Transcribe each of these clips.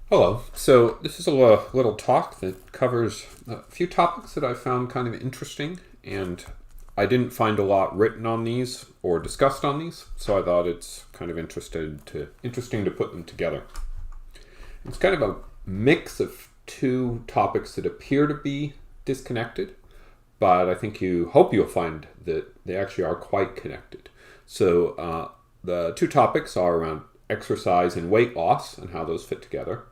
Hello. So this is a little talk that covers a few topics that I found kind of interesting, and I didn't find a lot written on these or discussed on these, so I thought it's kind of interesting to put them together. It's kind of a mix of two topics that appear to be disconnected, but I think hope you'll find that they actually are quite connected. So the two topics are around exercise and weight loss and how those fit together,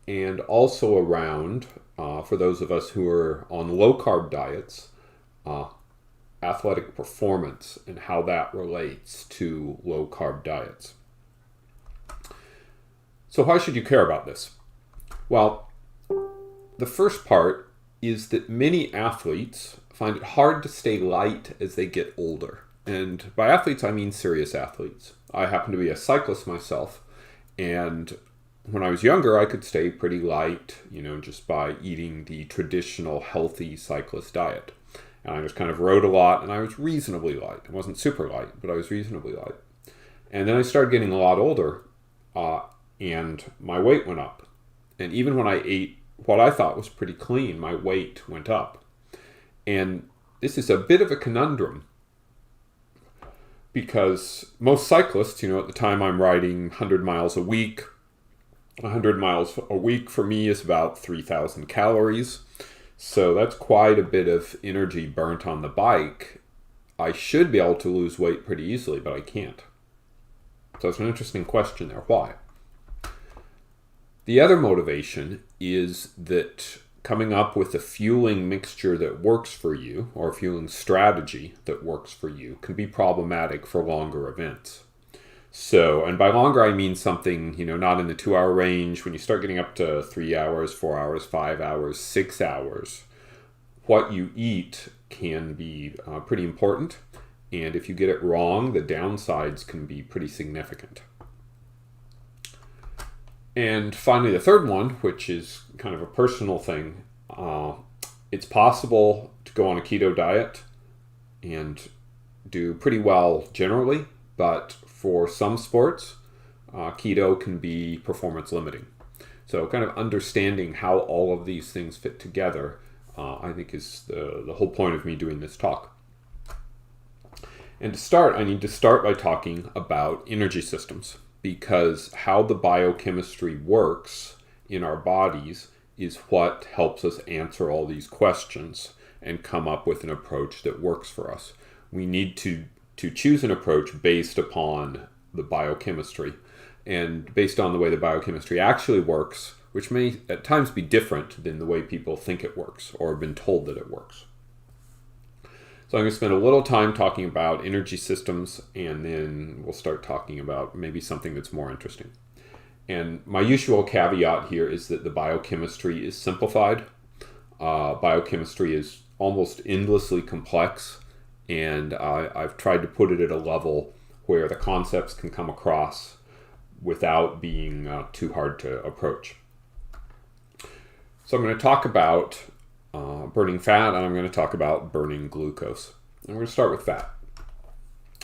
and also around, for those of us who are on low-carb diets, athletic performance and how that relates to low-carb diets. So why should you care about this? Well, the first part is that many athletes find it hard to stay light as they get older. And by athletes, I mean serious athletes. I happen to be a cyclist myself, and when I was younger, I could stay pretty light, just by eating the traditional healthy cyclist diet. And I just kind of rode a lot, and I was reasonably light. I wasn't super light, but I was reasonably light. And then I started getting a lot older, and my weight went up. And even when I ate what I thought was pretty clean, my weight went up. And this is a bit of a conundrum, because most cyclists, at the time I'm riding 100 miles a week, 100 miles a week for me is about 3,000 calories. So that's quite a bit of energy burnt on the bike. I should be able to lose weight pretty easily, but I can't. So it's an interesting question there. Why? The other motivation is that coming up with a fueling mixture that works for you, or a fueling strategy that works for you, can be problematic for longer events. So, and by longer, I mean something, not in the 2-hour range. When you start getting up to 3 hours, 4 hours, 5 hours, 6 hours, what you eat can be pretty important. And if you get it wrong, the downsides can be pretty significant. And finally, the third one, which is kind of a personal thing, it's possible to go on a keto diet and do pretty well generally, but for some sports, keto can be performance limiting. So kind of understanding how all of these things fit together, I think is the whole point of me doing this talk. And to start, I need to start by talking about energy systems, because how the biochemistry works in our bodies is what helps us answer all these questions and come up with an approach that works for us. We need to choose an approach based upon the biochemistry and based on the way the biochemistry actually works, which may at times be different than the way people think it works or have been told that it works. So I'm going to spend a little time talking about energy systems, and then we'll start talking about maybe something that's more interesting. And my usual caveat here is that the biochemistry is simplified. Biochemistry is almost endlessly complex, and I've tried to put it at a level where the concepts can come across without being too hard to approach. So I'm going to talk about burning fat, and I'm going to talk about burning glucose. And we're going to start with fat.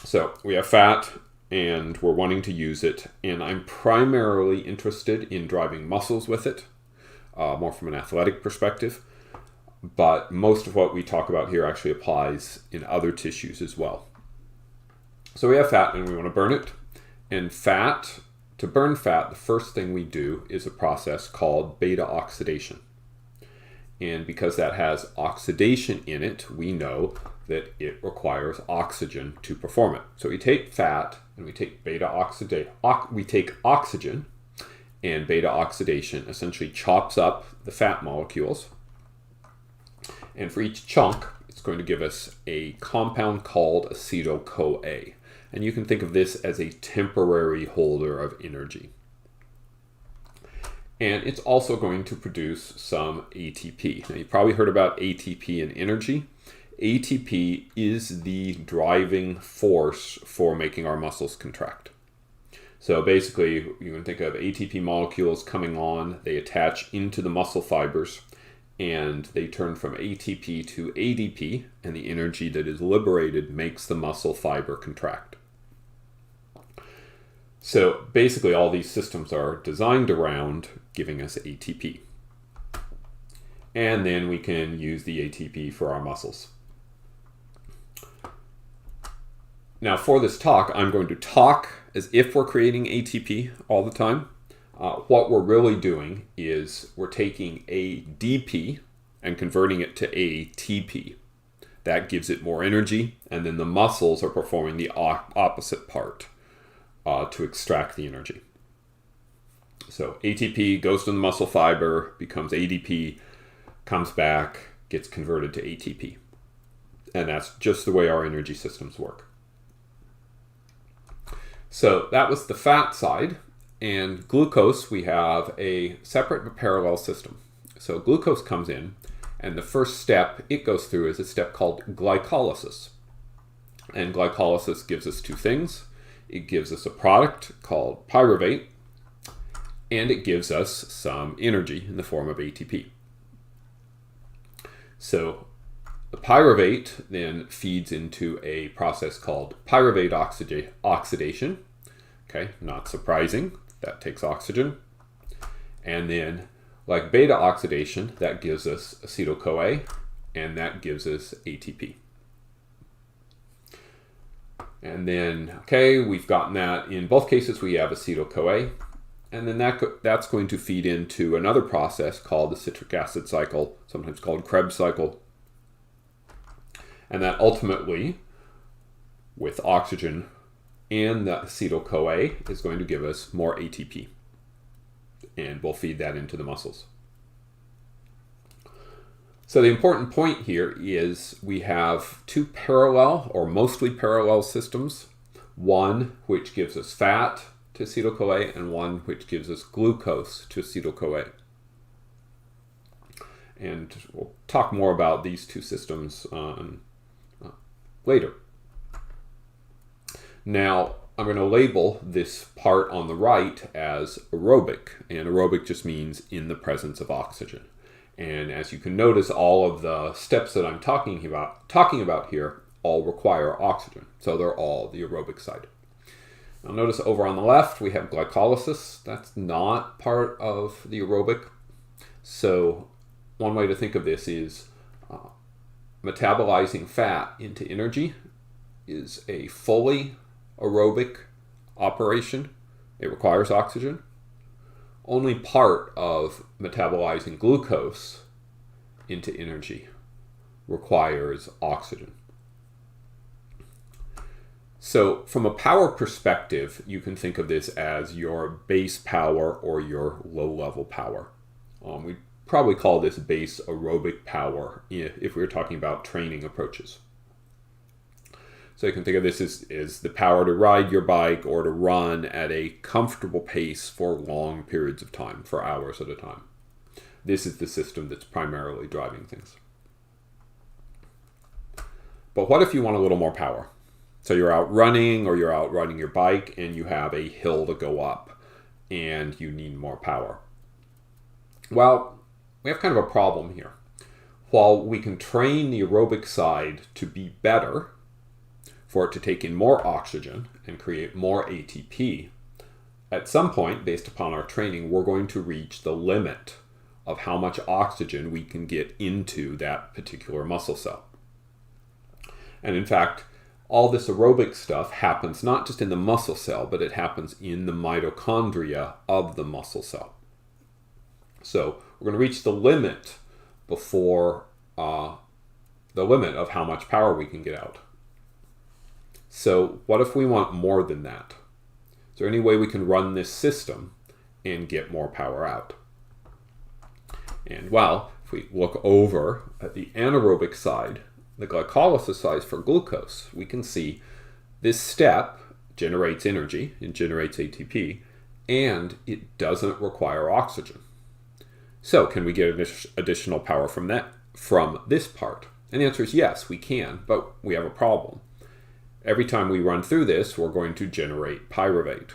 So we have fat, and we're wanting to use it, and I'm primarily interested in driving muscles with it, more from an athletic perspective. But most of what we talk about here actually applies in other tissues as well. So we have fat, and we want to burn it. And to burn fat, the first thing we do is a process called beta oxidation. And because that has oxidation in it, we know that it requires oxygen to perform it. So we take fat and we take we take oxygen, and beta oxidation essentially chops up the fat molecules. And for each chunk, it's going to give us a compound called acetyl-CoA. And you can think of this as a temporary holder of energy. And it's also going to produce some ATP. Now, you probably heard about ATP and energy. ATP is the driving force for making our muscles contract. So basically, you can think of ATP molecules coming on, they attach into the muscle fibers, and they turn from ATP to ADP, and the energy that is liberated makes the muscle fiber contract. So basically all these systems are designed around giving us ATP. And then we can use the ATP for our muscles. Now for this talk, I'm going to talk as if we're creating ATP all the time. What we're really doing is we're taking ADP and converting it to ATP. That gives it more energy, and then the muscles are performing the opposite part to extract the energy. So ATP goes to the muscle fiber, becomes ADP, comes back, gets converted to ATP. And that's just the way our energy systems work. So that was the fat side. And glucose, we have a separate but parallel system. So glucose comes in, and the first step it goes through is a step called glycolysis. And glycolysis gives us two things. It gives us a product called pyruvate, and it gives us some energy in the form of ATP. So the pyruvate then feeds into a process called pyruvate oxidation. Okay, not surprising, that takes oxygen. And then, like beta oxidation, that gives us acetyl-CoA, and that gives us ATP. And then, okay, we've gotten that. In both cases, we have acetyl-CoA. And then that's going to feed into another process called the citric acid cycle, sometimes called Krebs cycle. And that ultimately, with oxygen and the acetyl-CoA, is going to give us more ATP. And we'll feed that into the muscles. So the important point here is we have two parallel or mostly parallel systems. One which gives us fat to acetyl-CoA, and one which gives us glucose to acetyl-CoA. And we'll talk more about these two systems later. Now, I'm going to label this part on the right as aerobic, and aerobic just means in the presence of oxygen. And as you can notice, all of the steps that I'm talking about here all require oxygen, so they're all the aerobic side. Now notice over on the left we have glycolysis. That's not part of the aerobic. So one way to think of this is metabolizing fat into energy is a fully aerobic operation. It requires oxygen. Only part of metabolizing glucose into energy requires oxygen. So from a power perspective, you can think of this as your base power or your low-level power. We probably call this base aerobic power if we were talking about training approaches. So you can think of this as the power to ride your bike or to run at a comfortable pace for long periods of time, for hours at a time. This is the system that's primarily driving things. But what if you want a little more power? So you're out running or you're out riding your bike and you have a hill to go up and you need more power. Well, we have kind of a problem here. While we can train the aerobic side to be better, for it to take in more oxygen and create more ATP, at some point, based upon our training, we're going to reach the limit of how much oxygen we can get into that particular muscle cell. And in fact, all this aerobic stuff happens not just in the muscle cell, but it happens in the mitochondria of the muscle cell. So we're going to reach the limit before the limit of how much power we can get out. So what if we want more than that? Is there any way we can run this system and get more power out? And well, if we look over at the anaerobic side, the glycolysis side for glucose, we can see this step generates energy, it generates ATP, and it doesn't require oxygen. So can we get additional power from this part? And the answer is yes, we can, but we have a problem. Every time we run through this, we're going to generate pyruvate.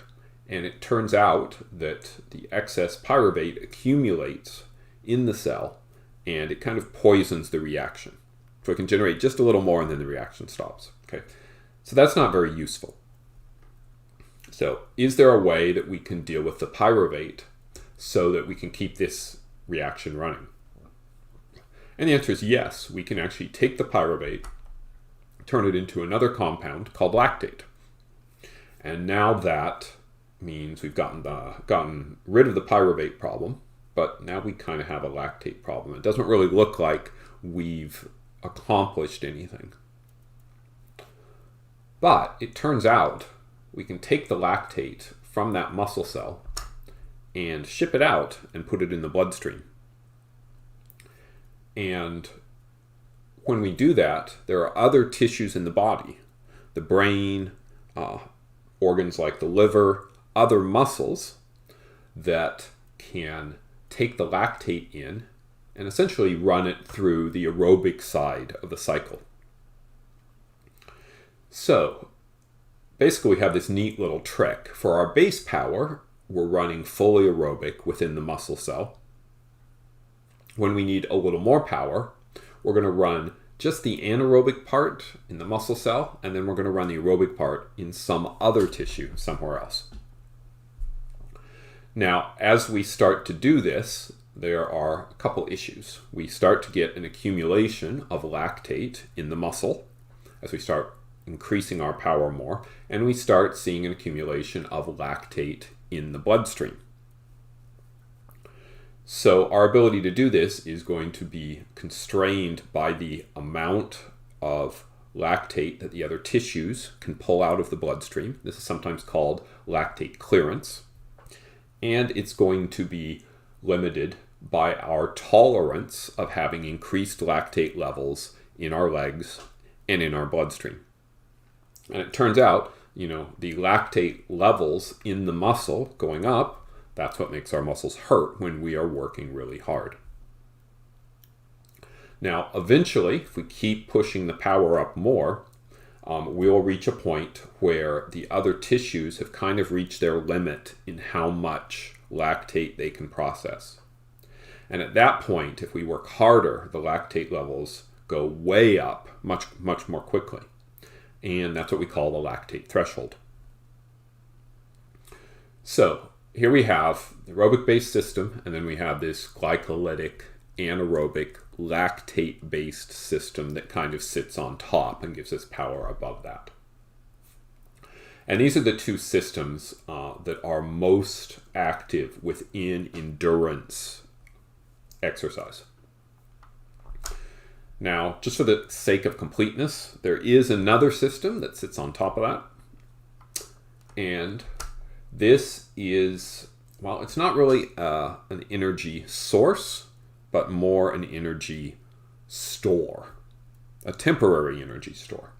And it turns out that the excess pyruvate accumulates in the cell and it kind of poisons the reaction. So it can generate just a little more and then the reaction stops. Okay, so that's not very useful. So is there a way that we can deal with the pyruvate so that we can keep this reaction running? And the answer is yes. We can actually take the pyruvate, turn it into another compound called lactate. And now that means we've gotten rid of the pyruvate problem, but now we kind of have a lactate problem. It doesn't really look like we've accomplished anything. But it turns out we can take the lactate from that muscle cell and ship it out and put it in the bloodstream. And when we do that, there are other tissues in the body, the brain, organs like the liver, other muscles that can take the lactate in and essentially run it through the aerobic side of the cycle. So basically we have this neat little trick. For our base power, we're running fully aerobic within the muscle cell. When we need a little more power, we're going to run just the anaerobic part in the muscle cell, and then we're going to run the aerobic part in some other tissue somewhere else. Now, as we start to do this, there are a couple issues. We start to get an accumulation of lactate in the muscle as we start increasing our power more, and we start seeing an accumulation of lactate in the bloodstream. So our ability to do this is going to be constrained by the amount of lactate that the other tissues can pull out of the bloodstream. This is sometimes called lactate clearance. And it's going to be limited by our tolerance of having increased lactate levels in our legs and in our bloodstream. And it turns out, the lactate levels in the muscle going up, that's what makes our muscles hurt when we are working really hard. Now, eventually, if we keep pushing the power up more, we'll reach a point where the other tissues have kind of reached their limit in how much lactate they can process. And at that point, if we work harder, the lactate levels go way up much, much more quickly. And that's what we call the lactate threshold. So here we have the aerobic-based system, and then we have this glycolytic, anaerobic, lactate-based system that kind of sits on top and gives us power above that. And these are the two systems that are most active within endurance exercise. Now, just for the sake of completeness, there is another system that sits on top of that. And this is, well, it's not really an energy source, but more an energy store, a temporary energy store.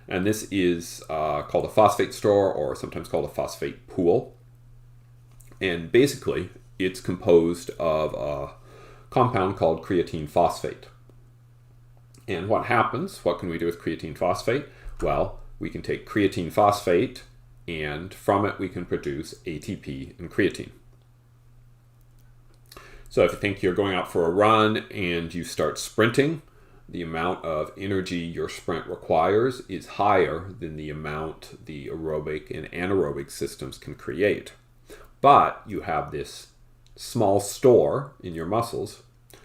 And this is called a phosphate store, or sometimes called a phosphate pool. And basically, it's composed of a compound called creatine phosphate. And what happens? What can we do with creatine phosphate? Well, we can take creatine phosphate, and from it we can produce ATP and creatine. So if you think you're going out for a run and you start sprinting, the amount of energy your sprint requires is higher than the amount the aerobic and anaerobic systems can create. But you have this small store in your muscles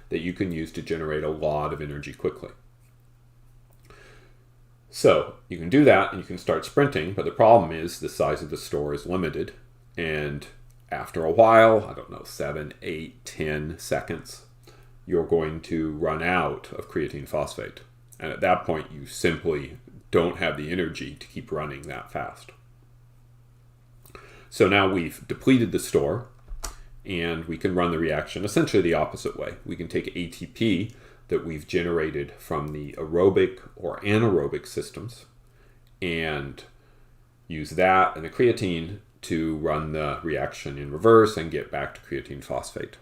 that you can use to generate a lot of energy quickly. So you can do that and you can start sprinting, but the problem is the size of the store is limited. And after a while, 7, 8, 10 seconds, you're going to run out of creatine phosphate. And at that point, you simply don't have the energy to keep running that fast. So now we've depleted the store, and we can run the reaction essentially the opposite way. We can take ATP that we've generated from the aerobic or anaerobic systems and use that and the creatine to run the reaction in reverse and get back to creatine phosphate.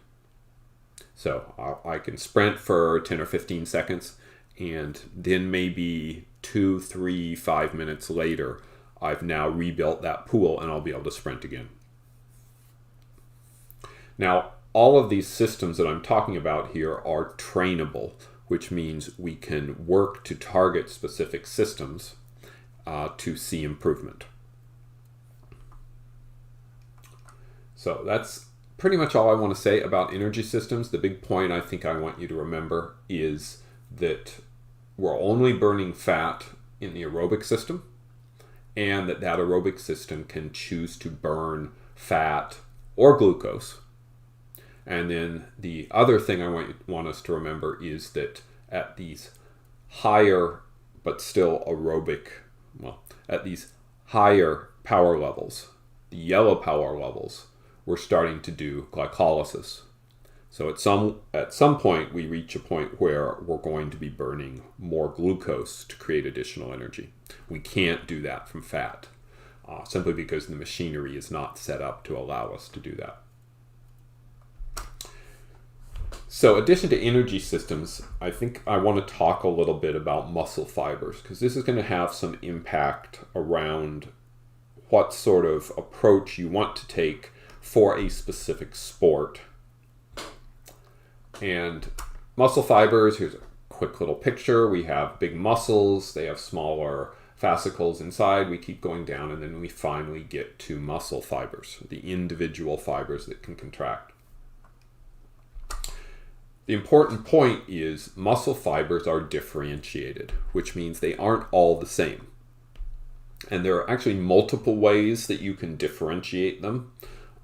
So I can sprint for 10 or 15 seconds, and then maybe 2, 3, 5 minutes later, I've now rebuilt that pool and I'll be able to sprint again. Now, all of these systems that I'm talking about here are trainable, which means we can work to target specific systems to see improvement. So that's pretty much all I want to say about energy systems. The big point I think I want you to remember is that we're only burning fat in the aerobic system, and that aerobic system can choose to burn fat or glucose. And then the other thing I want us to remember is that at these higher but still aerobic, at these higher power levels, the yellow power levels, we're starting to do glycolysis. So at some point we reach a point where we're going to be burning more glucose to create additional energy. We can't do that from fat, simply because the machinery is not set up to allow us to do that. So in addition to energy systems, I think I want to talk a little bit about muscle fibers, because this is going to have some impact around what sort of approach you want to take for a specific sport. And muscle fibers, here's a quick little picture. We have big muscles, they have smaller fascicles inside. We keep going down, and then we finally get to muscle fibers, the individual fibers that can contract. The important point is muscle fibers are differentiated, which means they aren't all the same. And there are actually multiple ways that you can differentiate them.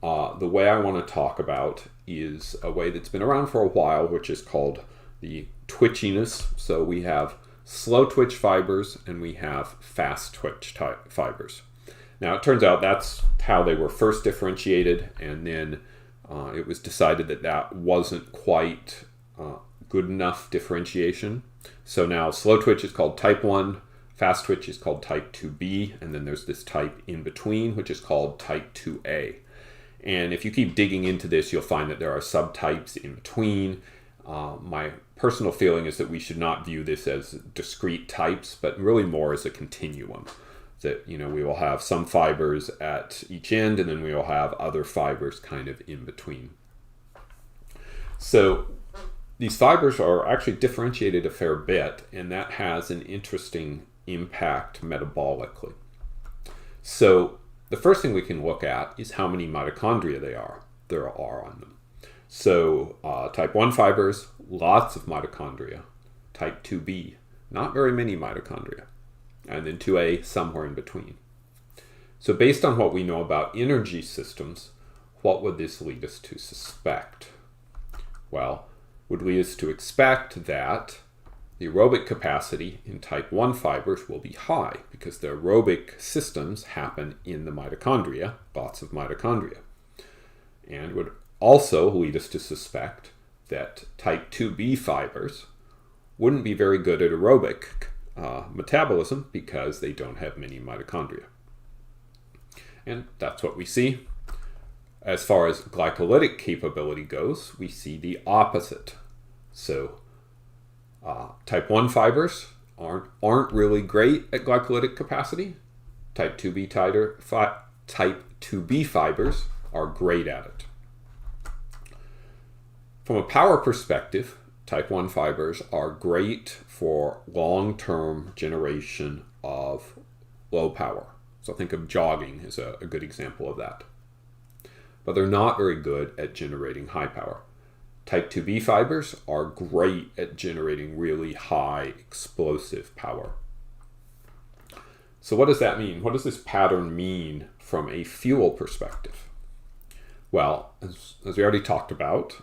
The way I want to talk about is a way that's been around for a while, which is called the twitchiness. So we have slow twitch fibers and we have fast twitch fibers. Now it turns out that's how they were first differentiated, and then it was decided that that wasn't quite good enough differentiation. So now slow twitch is called type 1, fast twitch is called type 2B, and then there's this type in between, which is called type 2A. And if you keep digging into this, you'll find that there are subtypes in between. My personal feeling is that we should not view this as discrete types, but really more as a continuum. That, we will have some fibers at each end, and then we will have other fibers kind of in between. So these fibers are actually differentiated a fair bit, and that has an interesting impact metabolically. So the first thing we can look at is how many mitochondria there are on them. So type 1 fibers, lots of mitochondria. Type 2B, not very many mitochondria. And then 2A, somewhere in between. So based on what we know about energy systems, what would this lead us to suspect? Well, would lead us to expect that the aerobic capacity in type 1 fibers will be high, because the aerobic systems happen in the mitochondria, lots of mitochondria. And would also lead us to suspect that type 2B fibers wouldn't be very good at aerobic metabolism, because they don't have many mitochondria. And that's what we see. As far as glycolytic capability goes, we see the opposite. So type 1 fibers aren't really great at glycolytic capacity. Type 2B fibers are great at it. From a power perspective, type 1 fibers are great for long-term generation of low power. So think of jogging as a good example of that. But they're not very good at generating high power. Type 2B fibers are great at generating really high explosive power. So what does that mean? What does this pattern mean from a fuel perspective? Well, as we already talked about,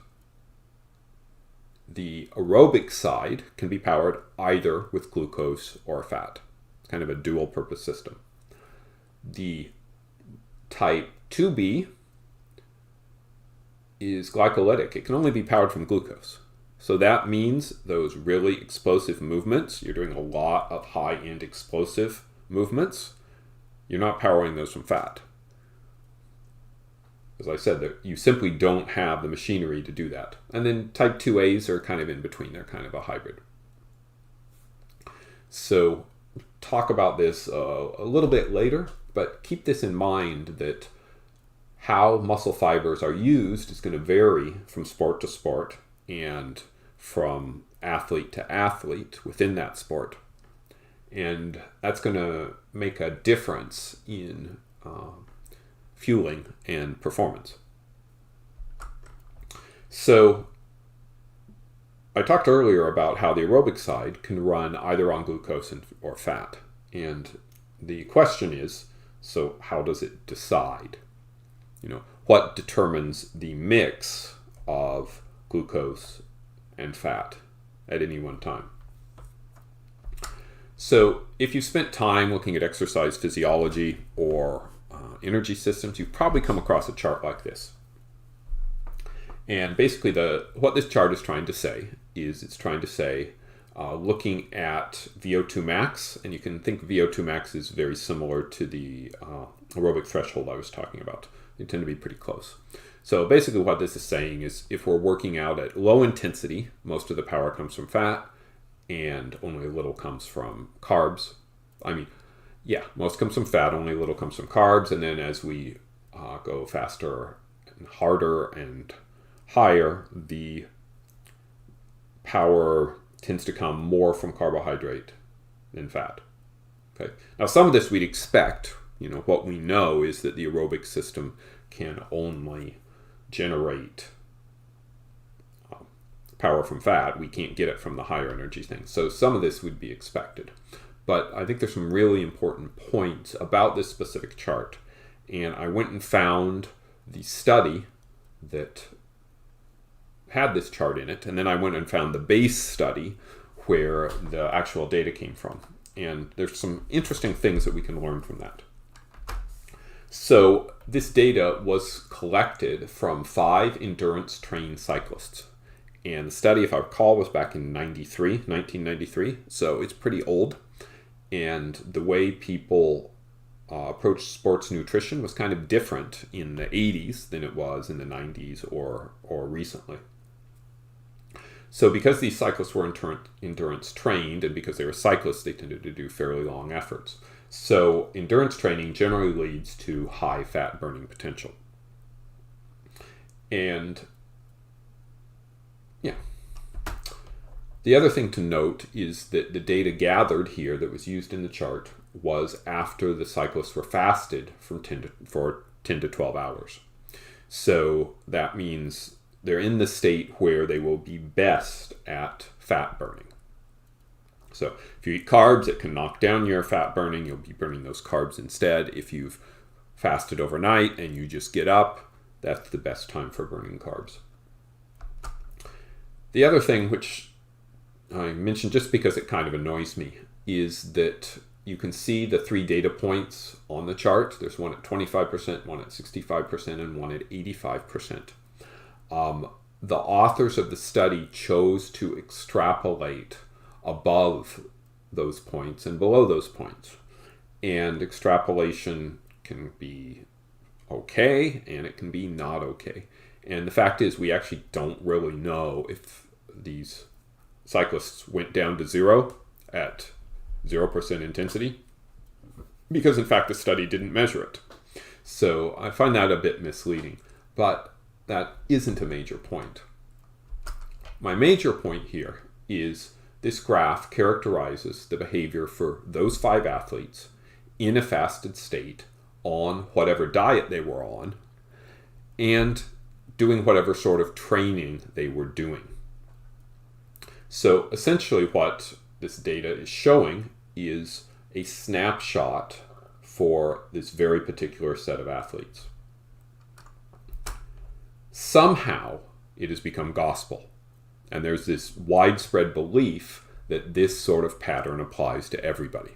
the aerobic side can be powered either with glucose or fat. It's kind of a dual purpose system. The type 2B is glycolytic. It can only be powered from glucose. So that means those really explosive movements, you're doing a lot of high-end explosive movements, you're not powering those from fat. As I said, that you simply don't have the machinery to do that. And then type 2As are kind of in between. They're kind of a hybrid. So talk about this a little bit later, but keep this in mind that how muscle fibers are used is going to vary from sport to sport and from athlete to athlete within that sport. And that's going to make a difference in fueling and performance. So I talked earlier about how the aerobic side can run either on glucose or fat. And the question is, so how does it decide? What determines the mix of glucose and fat at any one time? So if you've spent time looking at exercise physiology or energy systems, you've probably come across a chart like this. And basically what this chart is trying to say is it's trying to say, looking at VO2 max, and you can think VO2 max is very similar to the aerobic threshold I was talking about. They tend to be pretty close. So basically what this is saying is if we're working out at low intensity, most of the power comes from fat and only a little comes from carbs. Most comes from fat, only a little comes from carbs. And then as we go faster and harder and higher, the power tends to come more from carbohydrate than fat. Okay. Now some of this we'd expect. What we know is that the aerobic system can only generate power from fat. We can't get it from the higher energy things. So some of this would be expected. But I think there's some really important points about this specific chart. And I went and found the study that had this chart in it. And then I went and found the base study where the actual data came from. And there's some interesting things that we can learn from that. So this data was collected from 5 endurance-trained cyclists. And the study, if I recall, was back in 1993. So it's pretty old. And the way people approached sports nutrition was kind of different in the 80s than it was in the 90s or recently. So because these cyclists were endurance trained, and because they were cyclists, they tended to do fairly long efforts. So endurance training generally leads to high fat burning potential. And the other thing to note is that the data gathered here that was used in the chart was after the cyclists were fasted for 10 to 12 hours. So that means they're in the state where they will be best at fat burning. So if you eat carbs, it can knock down your fat burning. You'll be burning those carbs instead. If you've fasted overnight and you just get up, that's the best time for burning carbs. The other thing, which I mentioned just because it kind of annoys me, is that you can see the 3 data points on the chart. There's one at 25%, one at 65%, and one at 85%. The authors of the study chose to extrapolate above those points and below those points. And extrapolation can be okay, and it can be not okay. And the fact is, we actually don't really know if these cyclists went down to 0 at 0% intensity, because in fact the study didn't measure it. So I find that a bit misleading, but that isn't a major point. My major point here is this graph characterizes the behavior for those 5 athletes in a fasted state on whatever diet they were on and doing whatever sort of training they were doing. So essentially what this data is showing is a snapshot for this very particular set of athletes. Somehow it has become gospel, and there's this widespread belief that this sort of pattern applies to everybody.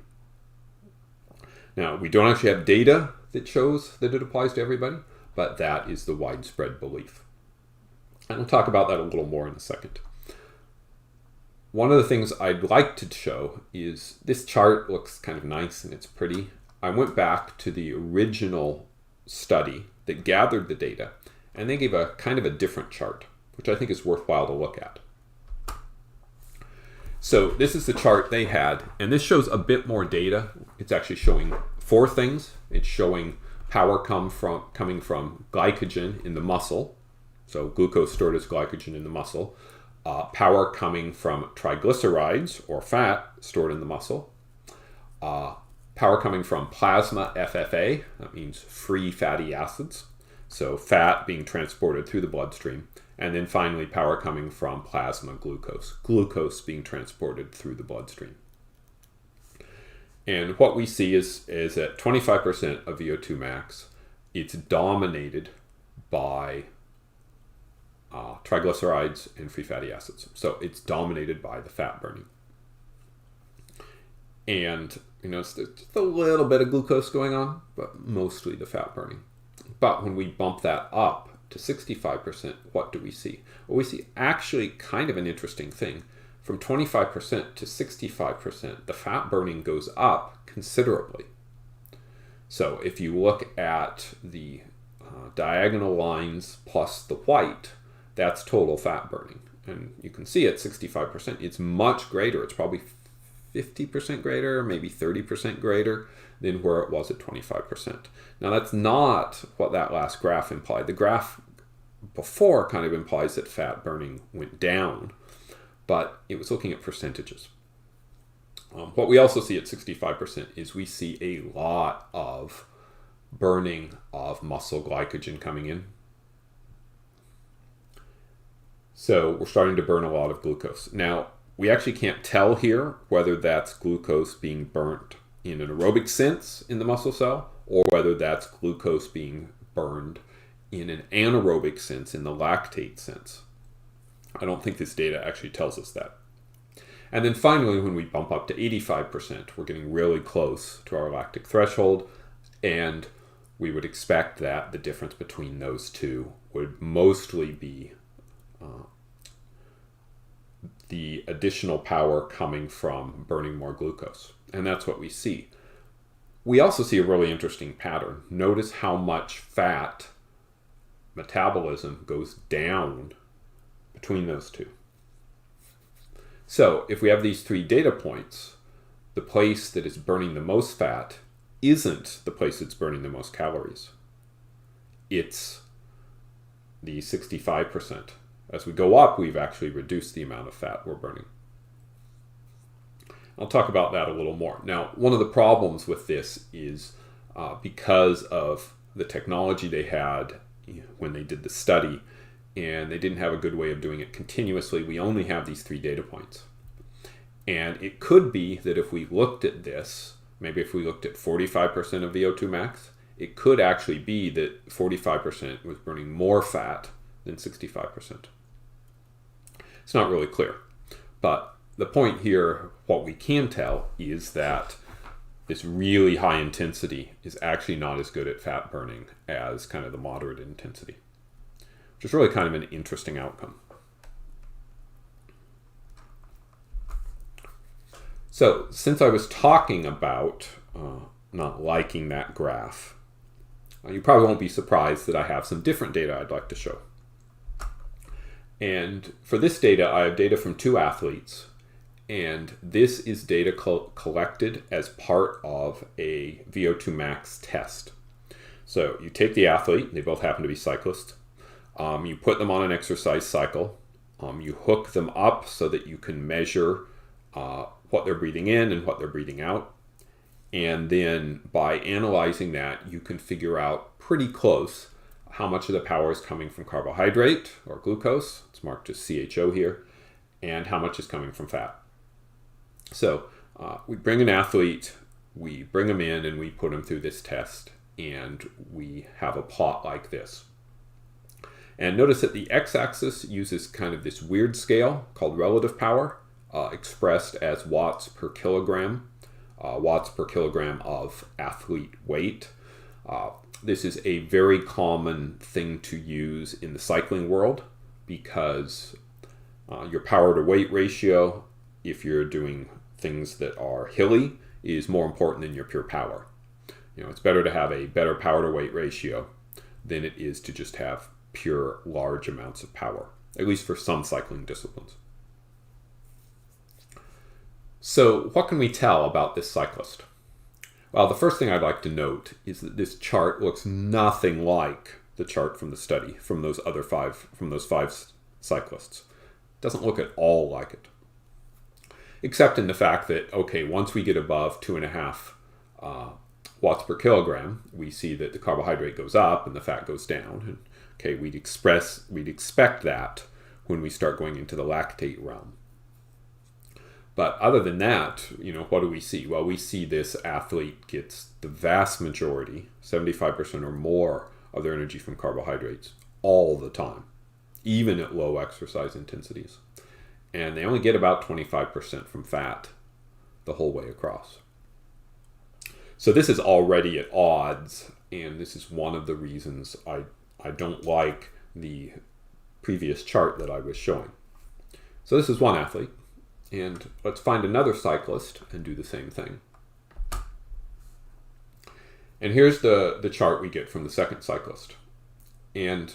Now, we don't actually have data that shows that it applies to everybody, but that is the widespread belief. And we'll talk about that a little more in a second. One of the things I'd like to show is this chart looks kind of nice and it's pretty. I went back to the original study that gathered the data, and they gave a kind of a different chart, which I think is worthwhile to look at. So this is the chart they had, and this shows a bit more data. It's actually showing 4 things. It's showing power coming from glycogen in the muscle, so glucose stored as glycogen in the muscle, power coming from triglycerides or fat stored in the muscle, power coming from plasma FFA, that means free fatty acids, So fat being transported through the bloodstream, and then finally power coming from plasma glucose being transported through the bloodstream. And what we see is at 25% of VO2 max, it's dominated by triglycerides and free fatty acids. So it's dominated by the fat burning. And there's just a little bit of glucose going on, but mostly the fat burning. But when we bump that up to 65%, what do we see? Well, we see actually kind of an interesting thing. From 25% to 65%, the fat burning goes up considerably. So if you look at the diagonal lines plus the white, that's total fat burning. And you can see at 65%, it's much greater. It's probably 50% greater, maybe 30% greater than where it was at 25%. Now that's not what that last graph implied. The graph before kind of implies that fat burning went down, but it was looking at percentages. What we also see at 65% is we see a lot of burning of muscle glycogen coming in. So we're starting to burn a lot of glucose. Now, we actually can't tell here whether that's glucose being burnt in an aerobic sense in the muscle cell, or whether that's glucose being burned in an anaerobic sense, in the lactate sense. I don't think this data actually tells us that. And then finally, when we bump up to 85%, we're getting really close to our lactic threshold, and we would expect that the difference between those two would mostly be the additional power coming from burning more glucose. And that's what we see. We also see a really interesting pattern. Notice how much fat metabolism goes down between those two. So if we have these three data points, the place that is burning the most fat isn't the place that's burning the most calories. It's the 65%. As we go up, we've actually reduced the amount of fat we're burning. I'll talk about that a little more. Now, one of the problems with this is because of the technology they had when they did the study, and they didn't have a good way of doing it continuously, we only have these three data points. And it could be that if we looked at this, maybe if we looked at 45% of VO2 max, it could actually be that 45% was burning more fat than 65%. It's not really clear. But the point here, what we can tell, is that this really high intensity is actually not as good at fat burning as kind of the moderate intensity, which is really kind of an interesting outcome. So since I was talking about not liking that graph, you probably won't be surprised that I have some different data I'd like to show. And for this data, I have data from two athletes, and this is data collected as part of a VO2 max test. So you take the athlete, they both happen to be cyclists, you put them on an exercise cycle, you hook them up so that you can measure what they're breathing in and what they're breathing out, and then by analyzing that, you can figure out pretty close how much of the power is coming from carbohydrate or glucose, it's marked as CHO here, and how much is coming from fat. So we bring an athlete, we bring them in, and we put them through this test, and we have a plot like this. And notice that the x-axis uses kind of this weird scale called relative power, expressed as watts per kilogram of athlete weight. This is a very common thing to use in the cycling world because your power to weight ratio, if you're doing things that are hilly, is more important than your pure power. It's better to have a better power to weight ratio than it is to just have pure large amounts of power, at least for some cycling disciplines. So what can we tell about this cyclist? Well, the first thing I'd like to note is that this chart looks nothing like the chart from the study, from those five cyclists. It doesn't look at all like it. Except in the fact that, okay, once we get above 2.5 watts per kilogram, we see that the carbohydrate goes up and the fat goes down. And, okay, we'd expect that when we start going into the lactate realm. But other than that, what do we see? Well, we see this athlete gets the vast majority, 75% or more, of their energy from carbohydrates all the time, even at low exercise intensities. And they only get about 25% from fat the whole way across. So this is already at odds, and this is one of the reasons I don't like the previous chart that I was showing. So this is one athlete, and let's find another cyclist and do the same thing. And here's the chart we get from the second cyclist. And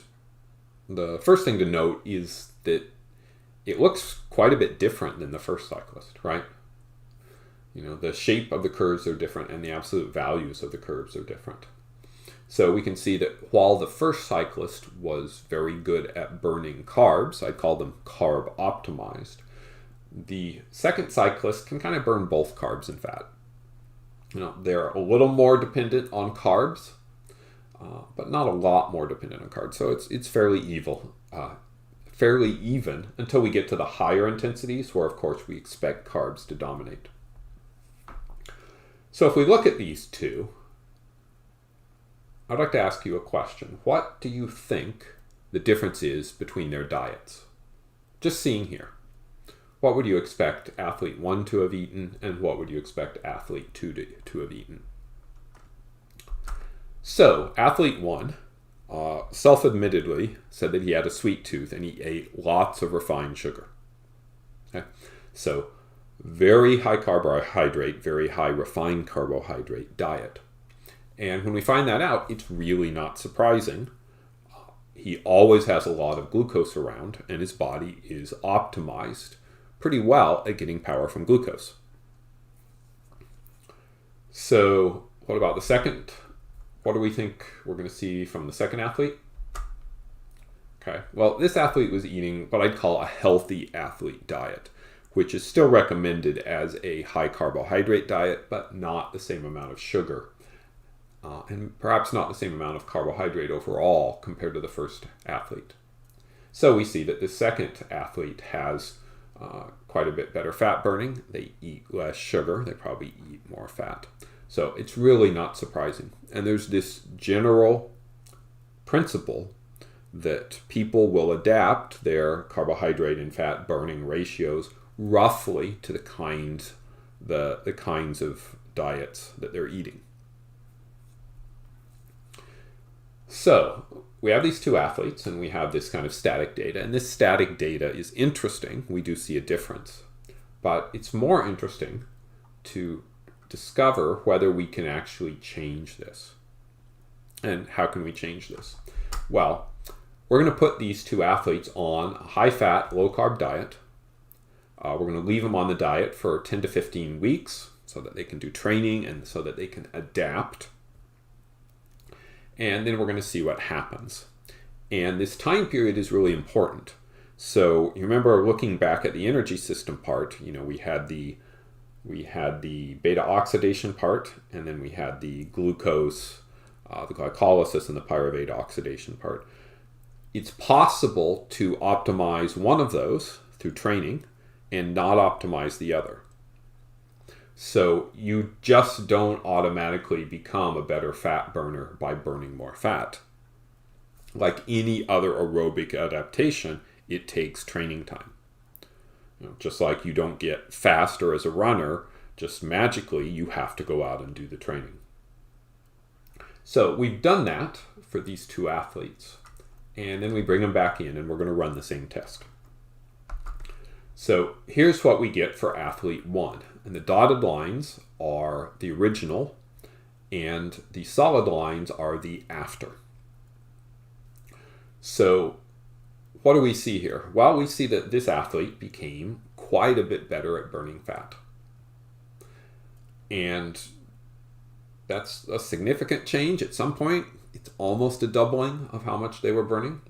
the first thing to note is that it looks quite a bit different than the first cyclist, right? The shape of the curves are different and the absolute values of the curves are different. So we can see that while the first cyclist was very good at burning carbs, I call them carb optimized, the second cyclist can kind of burn both carbs and fat. They're a little more dependent on carbs, but not a lot more dependent on carbs. So it's fairly even until we get to the higher intensities where, of course, we expect carbs to dominate. So if we look at these two, I'd like to ask you a question. What do you think the difference is between their diets? Just seeing here. What would you expect athlete 1 to have eaten, and what would you expect athlete 2 to have eaten? So, athlete 1 self-admittedly said that he had a sweet tooth and he ate lots of refined sugar. Okay? So, very high carbohydrate, very high refined carbohydrate diet. And when we find that out, it's really not surprising. He always has a lot of glucose around, and his body is optimized pretty well at getting power from glucose. So what about the second? What do we think we're going to see from the second athlete? Okay, well, this athlete was eating what I'd call a healthy athlete diet, which is still recommended as a high carbohydrate diet, but not the same amount of sugar. And perhaps not the same amount of carbohydrate overall compared to the first athlete. So we see that the second athlete has quite a bit better fat burning. They eat less sugar. They probably eat more fat. So it's really not surprising. And there's this general principle that people will adapt their carbohydrate and fat burning ratios roughly to the kinds of diets that they're eating. So we have these two athletes and we have this kind of static data, and this static data is interesting. We do see a difference, but it's more interesting to discover whether we can actually change this. And how can we change this? Well, we're going to put these two athletes on a high-fat, low-carb diet. We're going to leave them on the diet for 10 to 15 weeks so that they can do training and so that they can adapt. And then we're going to see what happens. And this time period is really important. So you remember looking back at the energy system part, we had the beta oxidation part, and then we had the glucose, the glycolysis, and the pyruvate oxidation part. It's possible to optimize one of those through training and not optimize the other. So you just don't automatically become a better fat burner by burning more fat. Like any other aerobic adaptation, it takes training time. Just like you don't get faster as a runner, just magically, you have to go out and do the training. So we've done that for these two athletes. And then we bring them back in and we're going to run the same test. So here's what we get for athlete 1. And the dotted lines are the original and the solid lines are the after. So what do we see here? Well, we see that this athlete became quite a bit better at burning fat. And that's a significant change. At some point, it's almost a doubling of how much they were burning.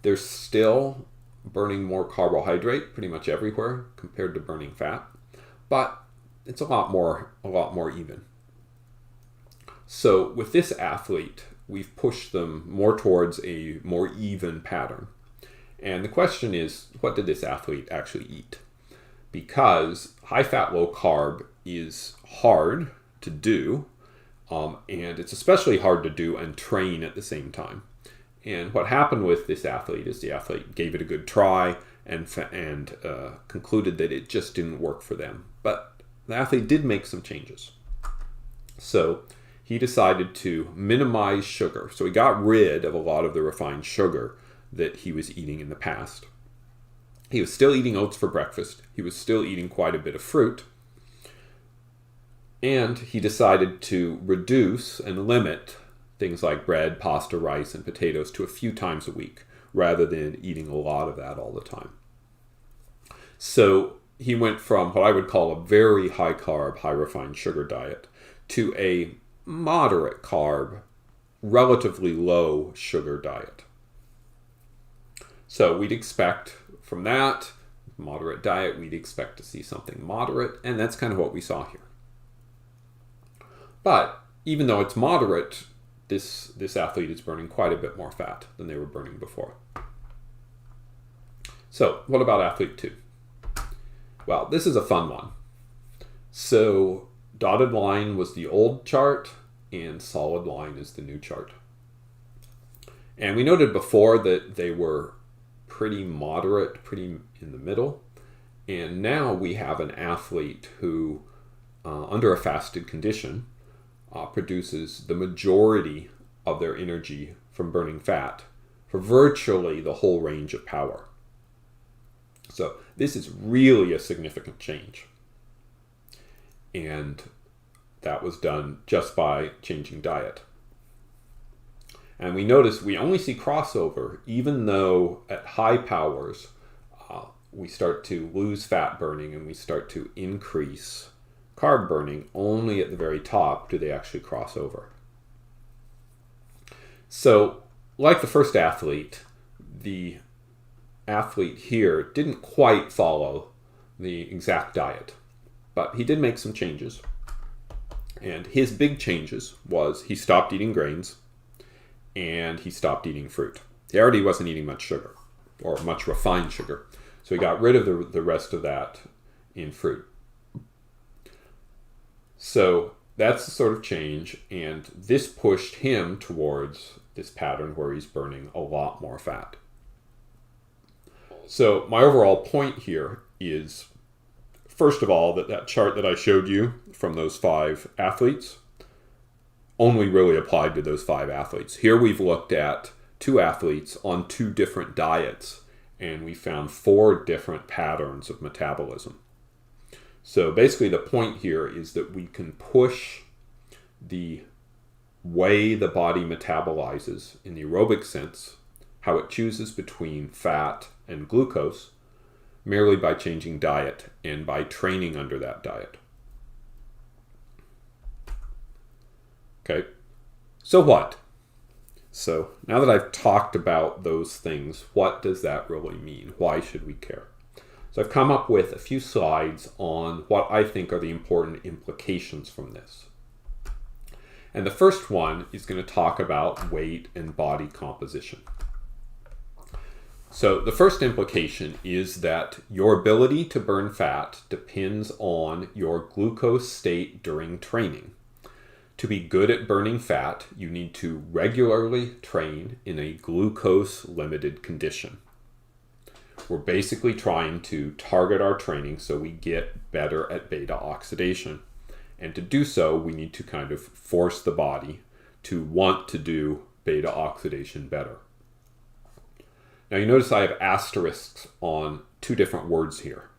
They're still burning more carbohydrate pretty much everywhere compared to burning fat, but it's a lot more even. So with this athlete, we've pushed them more towards a more even pattern. And the question is, what did this athlete actually eat? Because high fat, low carb is hard to do, and it's especially hard to do and train at the same time. And what happened with this athlete is the athlete gave it a good try and concluded that it just didn't work for them. But the athlete did make some changes. So he decided to minimize sugar. So he got rid of a lot of the refined sugar that he was eating in the past. He was still eating oats for breakfast. He was still eating quite a bit of fruit. And he decided to reduce and limit things like bread, pasta, rice, and potatoes to a few times a week, rather than eating a lot of that all the time. So he went from what I would call a very high carb, high refined sugar diet to a moderate carb, relatively low sugar diet. So we'd expect from that moderate diet, we'd expect to see something moderate, and that's kind of what we saw here. But even though it's moderate, this athlete is burning quite a bit more fat than they were burning before. So what about athlete 2? Well, this is a fun one. So dotted line was the old chart and solid line is the new chart. And we noted before that they were pretty moderate, pretty in the middle. And now we have an athlete who, under a fasted condition, produces the majority of their energy from burning fat for virtually the whole range of power. So this is really a significant change. And that was done just by changing diet. And we notice we only see crossover even though at high powers we start to lose fat burning and we start to increase carb burning. Only at the very top do they actually cross over. So like the first athlete, the athlete here didn't quite follow the exact diet, but he did make some changes. And his big changes was he stopped eating grains and he stopped eating fruit. He already wasn't eating much sugar or much refined sugar. So he got rid of the rest of that in fruit. So that's the sort of change, and this pushed him towards this pattern where he's burning a lot more fat. So my overall point here is, first of all, that chart that I showed you from those 5 athletes only really applied to those 5 athletes. Here we've looked at 2 athletes on 2 different diets, and we found 4 different patterns of metabolism. So basically the point here is that we can push the way the body metabolizes in the aerobic sense, how it chooses between fat and glucose, merely by changing diet and by training under that diet. Okay, so what? So now that I've talked about those things, what does that really mean? Why should we care? So I've come up with a few slides on what I think are the important implications from this. And the first one is going to talk about weight and body composition. So the first implication is that your ability to burn fat depends on your glucose state during training. To be good at burning fat, you need to regularly train in a glucose-limited condition. We're basically trying to target our training so we get better at beta oxidation. And to do so, we need to kind of force the body to want to do beta oxidation better. Now you notice I have asterisks on 2 different words here.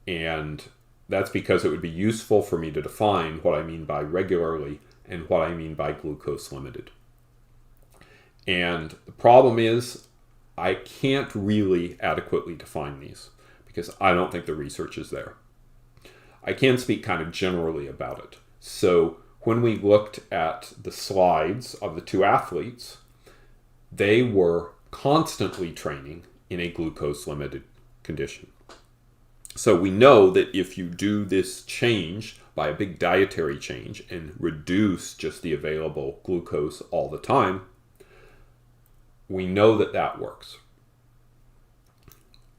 And that's because it would be useful for me to define what I mean by regularly and what I mean by glucose limited. And the problem is I can't really adequately define these because I don't think the research is there. I can speak kind of generally about it. So when we looked at the slides of the 2 athletes, they were constantly training in a glucose limited condition. So we know that if you do this change by a big dietary change and reduce just the available glucose all the time, we know that that works.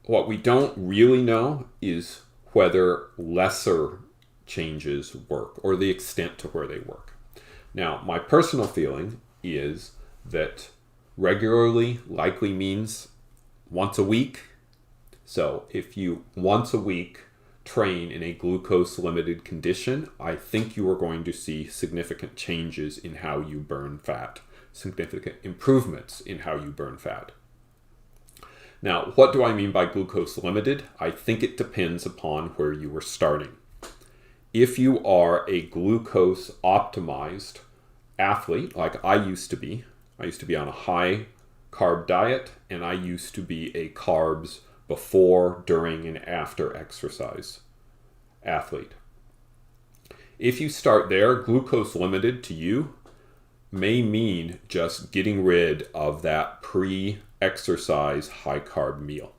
What we don't really know is whether lesser changes work or the extent to where they work. Now, my personal feeling is that regularly likely means once a week. So if you once a week train in a glucose limited condition, I think you are going to see significant changes in how you burn fat, significant improvements in how you burn fat. Now, what do I mean by glucose limited? I think it depends upon where you were starting. If you are a glucose optimized athlete, like I used to be on a high carb diet, and I used to be a carbs before, during, and after exercise athlete. If you start there, glucose limited to you may mean just getting rid of that pre-exercise high carb meal.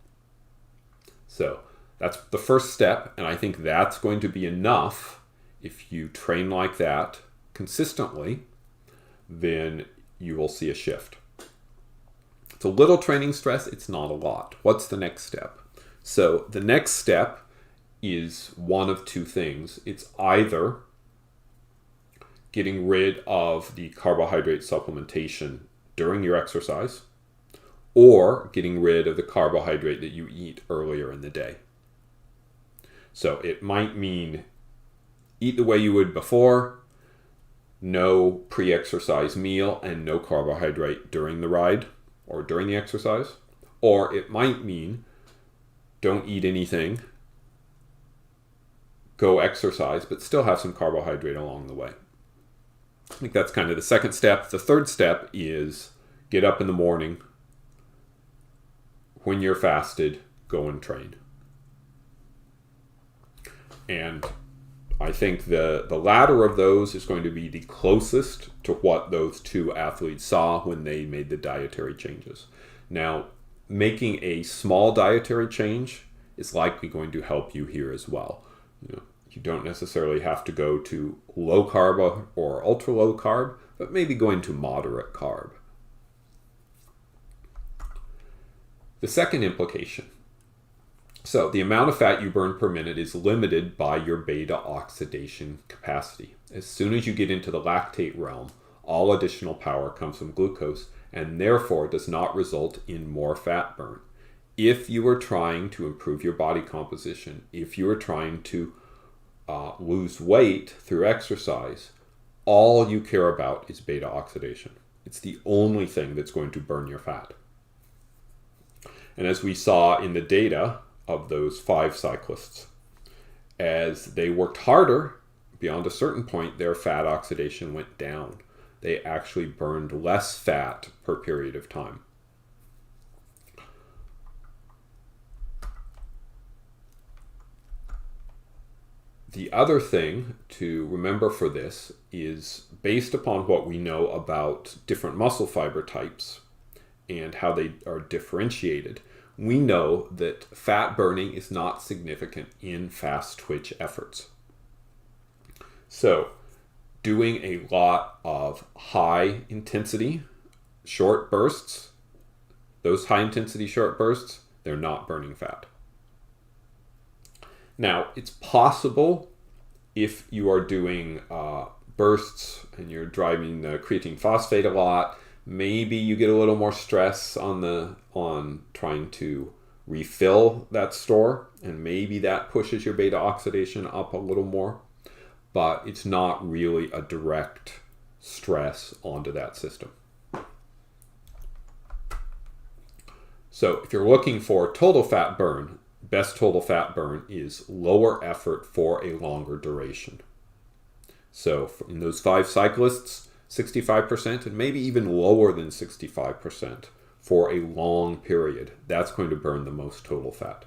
So that's the first step, and I think that's going to be enough. If you train like that consistently, then you will see a shift. It's a little training stress, it's not a lot. What's the next step? So the next step is one of two things. It's either getting rid of the carbohydrate supplementation during your exercise, or getting rid of the carbohydrate that you eat earlier in the day. So it might mean eat the way you would before, no pre-exercise meal, and no carbohydrate during the ride or during the exercise. Or it might mean don't eat anything, go exercise, but still have some carbohydrate along the way. I think that's kind of the second step. The third step is get up in the morning. When you're fasted, go and train. And I think the latter of those is going to be the closest to what those two athletes saw when they made the dietary changes. Now, making a small dietary change is likely going to help you here as well. You don't necessarily have to go to low carb or ultra low carb, but maybe going to moderate carb. The second implication. So the amount of fat you burn per minute is limited by your beta oxidation capacity. As soon as you get into the lactate realm, all additional power comes from glucose and therefore does not result in more fat burn. If you are trying to improve your body composition, if you are trying to lose weight through exercise, all you care about is beta oxidation. It's the only thing that's going to burn your fat. And as we saw in the data of those 5 cyclists, as they worked harder, beyond a certain point, their fat oxidation went down. They actually burned less fat per period of time. The other thing to remember for this is based upon what we know about different muscle fiber types and how they are differentiated, we know that fat burning is not significant in fast twitch efforts. So doing a lot of high intensity short bursts, those high intensity short bursts, they're not burning fat. Now, it's possible if you are doing bursts and you're driving the creatine phosphate a lot, maybe you get a little more stress on trying to refill that store, and maybe that pushes your beta oxidation up a little more, but it's not really a direct stress onto that system. So if you're looking for total fat burn, best total fat burn is lower effort for a longer duration. So in those 5 cyclists, 65% and maybe even lower than 65% for a long period. That's going to burn the most total fat.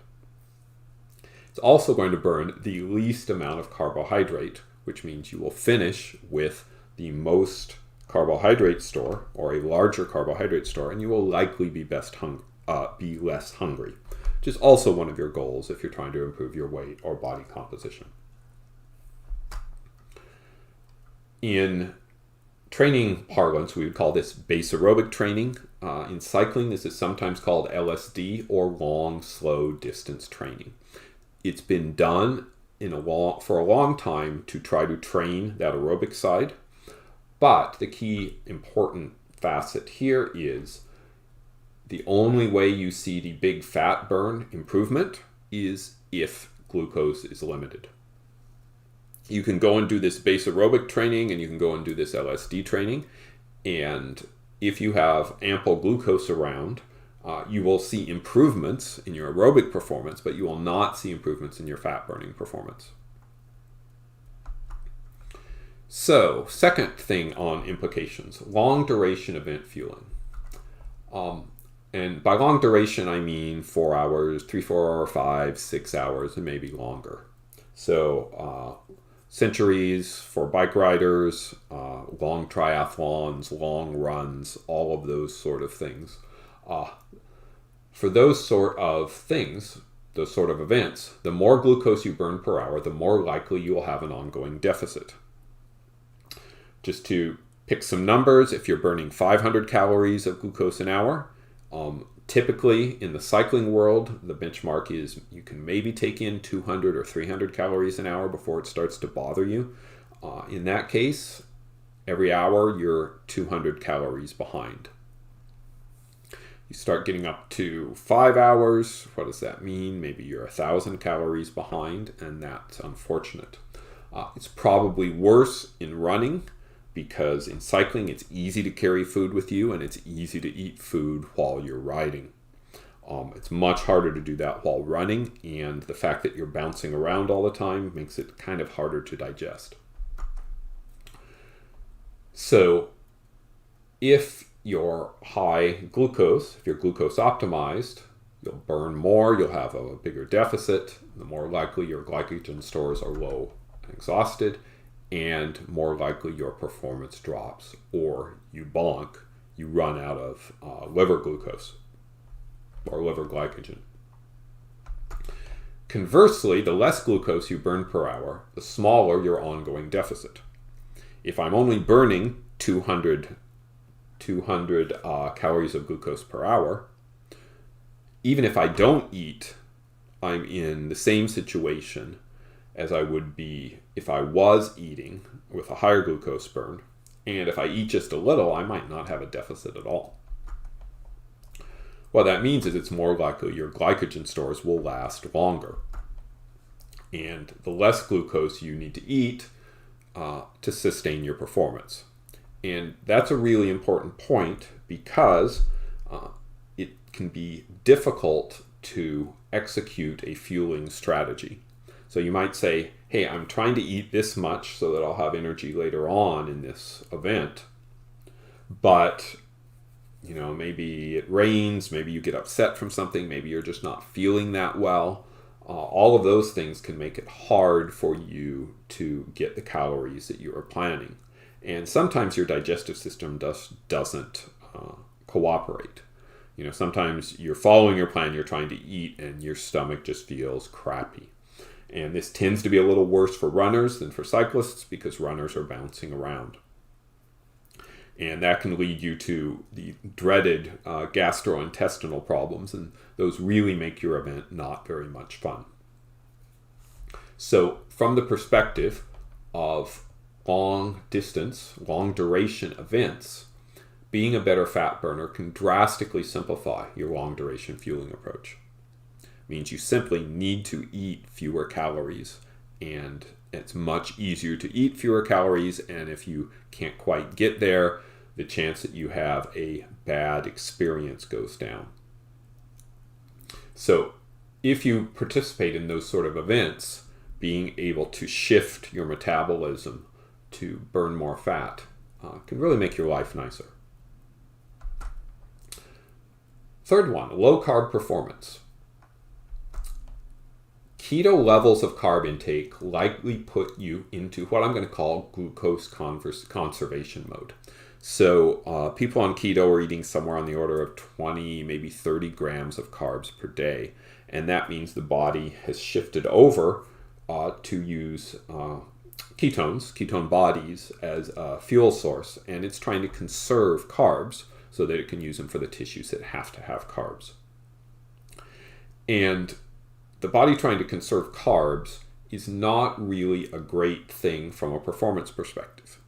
It's also going to burn the least amount of carbohydrate, which means you will finish with the most carbohydrate store or a larger carbohydrate store, and you will likely be less hungry. which is also one of your goals if you're trying to improve your weight or body composition. In training parlance, we would call this base aerobic training. In cycling, this is sometimes called LSD, or long, slow distance training. It's been done for a long time to try to train that aerobic side. But the key important facet here is the only way you see the big fat burn improvement is if glucose is limited. You can go and do this base aerobic training, and you can go and do this LSD training, and if you have ample glucose around, you will see improvements in your aerobic performance, but you will not see improvements in your fat burning performance. So, second thing on implications, long duration event fueling. And by long duration, I mean 4 hours, 3, 4, 5, 6 hours, and maybe longer. So, centuries for bike riders, long triathlons, long runs, all of those sort of things. For those sort of things, those sort of events, the more glucose you burn per hour, the more likely you will have an ongoing deficit. Just to pick some numbers, if you're burning 500 calories of glucose an hour, typically in the cycling world, the benchmark is you can maybe take in 200 or 300 calories an hour before it starts to bother you. In that case, every hour you're 200 calories behind. You start getting up to 5 hours, what does that mean? Maybe you're 1,000 calories behind, and that's unfortunate. It's probably worse in running, because in cycling it's easy to carry food with you and it's easy to eat food while you're riding. It's much harder to do that while running, and the fact that you're bouncing around all the time makes it kind of harder to digest. So if you're high glucose, if you're glucose optimized, you'll burn more, you'll have a bigger deficit, the more likely your glycogen stores are low and exhausted, and more likely your performance drops, or you bonk, you run out of liver glucose or liver glycogen. Conversely, the less glucose you burn per hour, the smaller your ongoing deficit. If I'm only burning 200 calories of glucose per hour, even if I don't eat, I'm in the same situation as I would be if I was eating with a higher glucose burn. And if I eat just a little, I might not have a deficit at all. What that means is it's more likely your glycogen stores will last longer. And the less glucose you need to eat to sustain your performance. And that's a really important point, because it can be difficult to execute a fueling strategy. So you might say, hey, I'm trying to eat this much so that I'll have energy later on in this event. But, maybe it rains, maybe you get upset from something, maybe you're just not feeling that well. All of those things can make it hard for you to get the calories that you are planning. And sometimes your digestive system doesn't cooperate. Sometimes you're following your plan, you're trying to eat, and your stomach just feels crappy. And this tends to be a little worse for runners than for cyclists, because runners are bouncing around. And that can lead you to the dreaded gastrointestinal problems, and those really make your event not very much fun. So from the perspective of long distance, long duration events, being a better fat burner can drastically simplify your long duration fueling approach. Means you simply need to eat fewer calories, and it's much easier to eat fewer calories, and if you can't quite get there, the chance that you have a bad experience goes down. So if you participate in those sort of events, being able to shift your metabolism to burn more fat can really make your life nicer. Third one, low carb performance. Keto levels of carb intake likely put you into what I'm going to call glucose conservation mode. So people on keto are eating somewhere on the order of 20, maybe 30 grams of carbs per day. And that means the body has shifted over to use ketone bodies as a fuel source. And it's trying to conserve carbs so that it can use them for the tissues that have to have carbs. And the body trying to conserve carbs is not really a great thing from a performance perspective.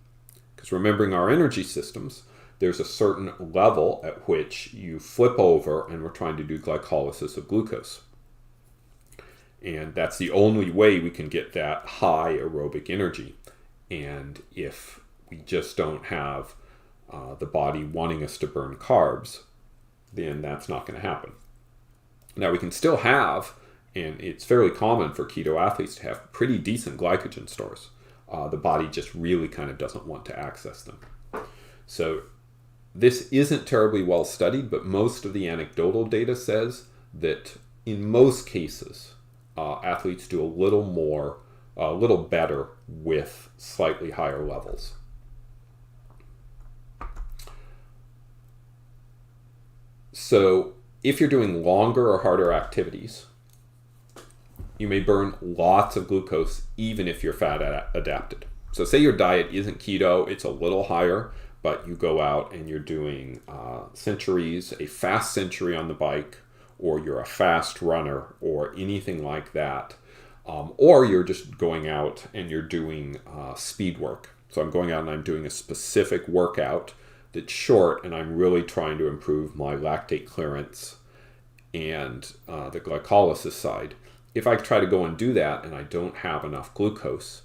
Because remembering our energy systems, there's a certain level at which you flip over and we're trying to do glycolysis of glucose. And that's the only way we can get that high aerobic energy. And if we just don't have the body wanting us to burn carbs, then that's not going to happen. Now we can still have, and it's fairly common for keto athletes to have pretty decent glycogen stores. The body just really kind of doesn't want to access them. So this isn't terribly well studied, but most of the anecdotal data says that in most cases, athletes do a little better with slightly higher levels. So if you're doing longer or harder activities, you may burn lots of glucose even if you're fat adapted. So say your diet isn't keto, it's a little higher, but you go out and you're doing centuries, a fast century on the bike, or you're a fast runner or anything like that. Or you're just going out and you're doing speed work. So I'm going out and I'm doing a specific workout that's short and I'm really trying to improve my lactate clearance and the glycolysis side. If I try to go and do that and I don't have enough glucose,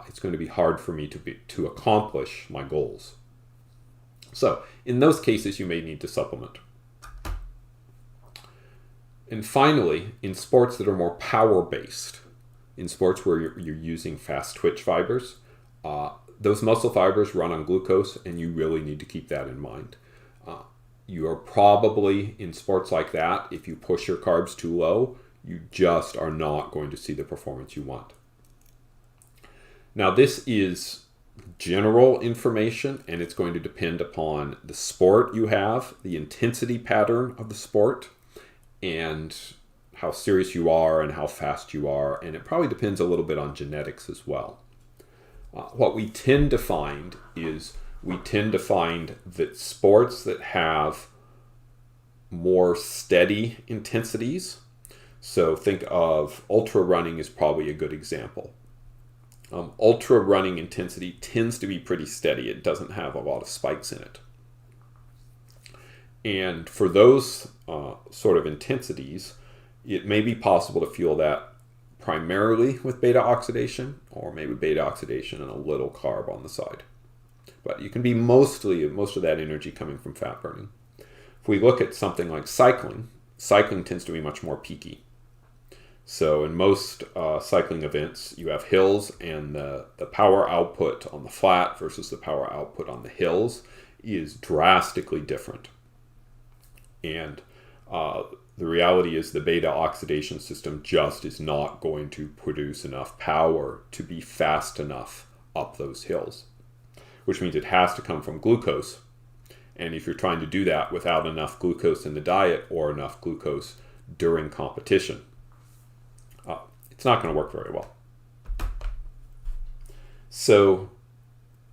it's going to be hard for me to accomplish my goals. So in those cases, you may need to supplement. And finally, in sports that are more power-based, in sports where you're using fast twitch fibers, those muscle fibers run on glucose, and you really need to keep that in mind. You are probably, in sports like that, if you push your carbs too low, you just are not going to see the performance you want. Now, this is general information, and it's going to depend upon the sport you have, the intensity pattern of the sport, and how serious you are and how fast you are, and it probably depends a little bit on genetics as well. What we tend to find is that sports that have more steady intensities, so think of ultra running is probably a good example. Ultra running intensity tends to be pretty steady. It doesn't have a lot of spikes in it. And for those sort of intensities, it may be possible to fuel that primarily with beta oxidation, or maybe beta oxidation and a little carb on the side. But you can be most of that energy coming from fat burning. If we look at something like cycling tends to be much more peaky. So in most cycling events, you have hills, and the power output on the flat versus the power output on the hills is drastically different. And the reality is the beta oxidation system just is not going to produce enough power to be fast enough up those hills, which means it has to come from glucose. And if you're trying to do that without enough glucose in the diet or enough glucose during competition, it's not going to work very well. So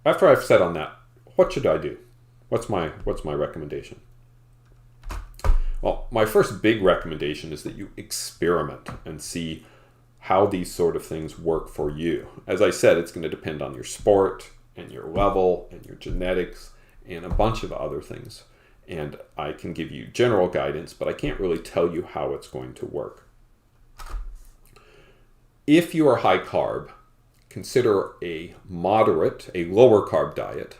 after I've said on that, what should I do? What's my recommendation? Well, my first big recommendation is that you experiment and see how these sort of things work for you. As I said, it's going to depend on your sport and your level and your genetics and a bunch of other things. And I can give you general guidance, but I can't really tell you how it's going to work. If you are high carb, consider a lower carb diet,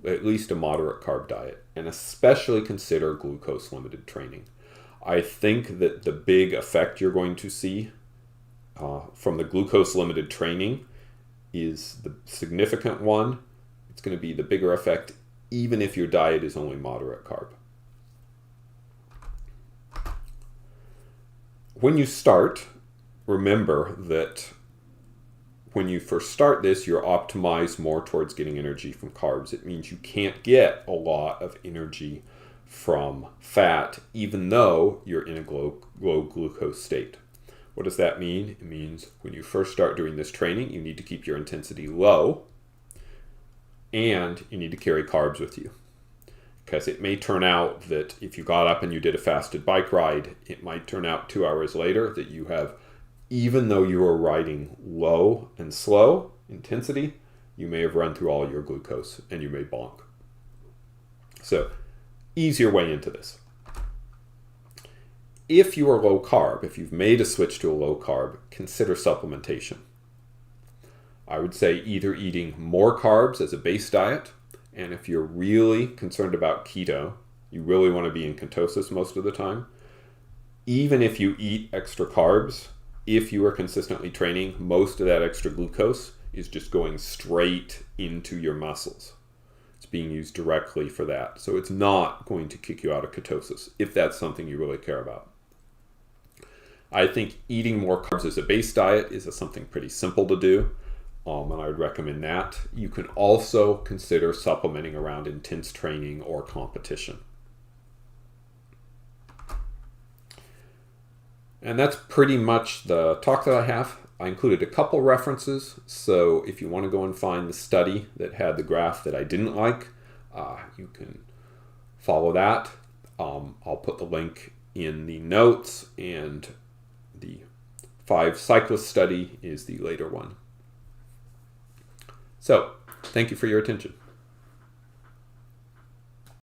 at least a moderate carb diet, and especially consider glucose limited training. I think that the big effect you're going to see from the glucose limited training is the significant one. It's going to be the bigger effect even if your diet is only moderate carb. When you start, remember that when you first start this, you're optimized more towards getting energy from carbs. It means you can't get a lot of energy from fat, even though you're in a low glucose state. What does that mean? It means when you first start doing this training, you need to keep your intensity low, and you need to carry carbs with you. Because it may turn out that if you got up and you did a fasted bike ride, it might turn out 2 hours later that you have, even though you were riding low and slow intensity, you may have run through all your glucose and you may bonk. So, ease your way into this. If you are low carb, if you've made a switch to a low carb, consider supplementation. I would say either eating more carbs as a base diet, and if you're really concerned about keto, you really want to be in ketosis most of the time, even if you eat extra carbs, if you are consistently training, most of that extra glucose is just going straight into your muscles. It's being used directly for that. So it's not going to kick you out of ketosis if that's something you really care about. I think eating more carbs as a base diet is something pretty simple to do, and I would recommend that. You can also consider supplementing around intense training or competition. And that's pretty much the talk that I have. I included a couple references, so if you want to go and find the study that had the graph that I didn't like, you can follow that. I'll put the link in the notes, and the 5 cyclist study is the later one. So, thank you for your attention.